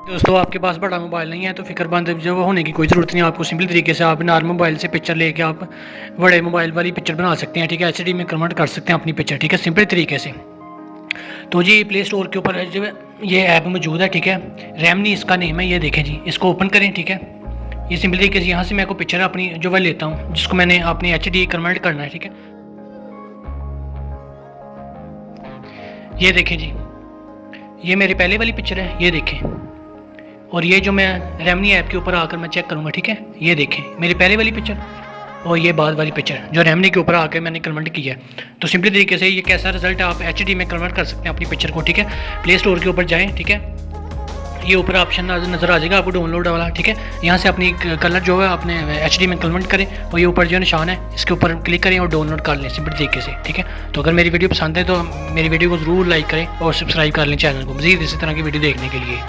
दोस्तों आपके पास बड़ा मोबाइल नहीं है तो फिक्रमंद जो होने की कोई ज़रूरत नहीं है। आपको सिंपल तरीके से आप नॉर्मल मोबाइल से पिक्चर लेके आप बड़े मोबाइल वाली पिक्चर बना सकते हैं, ठीक है। एचडी में कन्वर्ट कर सकते हैं अपनी पिक्चर, ठीक है, सिंपल तरीके से। तो जी प्ले स्टोर के ऊपर जो ये ऐप मौजूद है, ठीक है। रेमनी इसका नेम है, ये देखें जी, इसको ओपन करें, ठीक है। ये सिंपल तरीके से यहाँ से मैं को पिक्चर अपनी जो मैं लेता हूँ जिसको मैंने अपनी एचडी कन्वर्ट करना है, ठीक है। ये देखें जी, ये मेरी पहले वाली पिक्चर है, ये देखें। और ये जो मैं रेमनी ऐप के ऊपर आकर मैं चेक करूँगा, ठीक है। ये देखें मेरी पहले वाली पिक्चर और ये बाद वाली पिक्चर जो रेमनी के ऊपर आकर मैंने कन्वर्ट की है। तो सिंपली तरीके से ये कैसा रिजल्ट है, आप एचडी में कन्वर्ट कर सकते हैं अपनी पिक्चर को, ठीक है। प्ले स्टोर के ऊपर जाएँ, ठीक है। ये ऊपर ऑप्शन नज़र आ जाएगा आपको डाउनलोड वाला, ठीक है। यहाँ से अपनी कलर जो है अपने एचडी में कन्वर्ट करें और ये ऊपर जो निशान है इसके ऊपर क्लिक करें और डाउनलोड कर लें सिंपल तरीके से, ठीक है। तो अगर मेरी वीडियो पसंद है तो मेरी वीडियो को ज़रूर लाइक करें और सब्सक्राइब कर लें चैनल को मज़ीद इसी तरह की वीडियो देखने के लिए।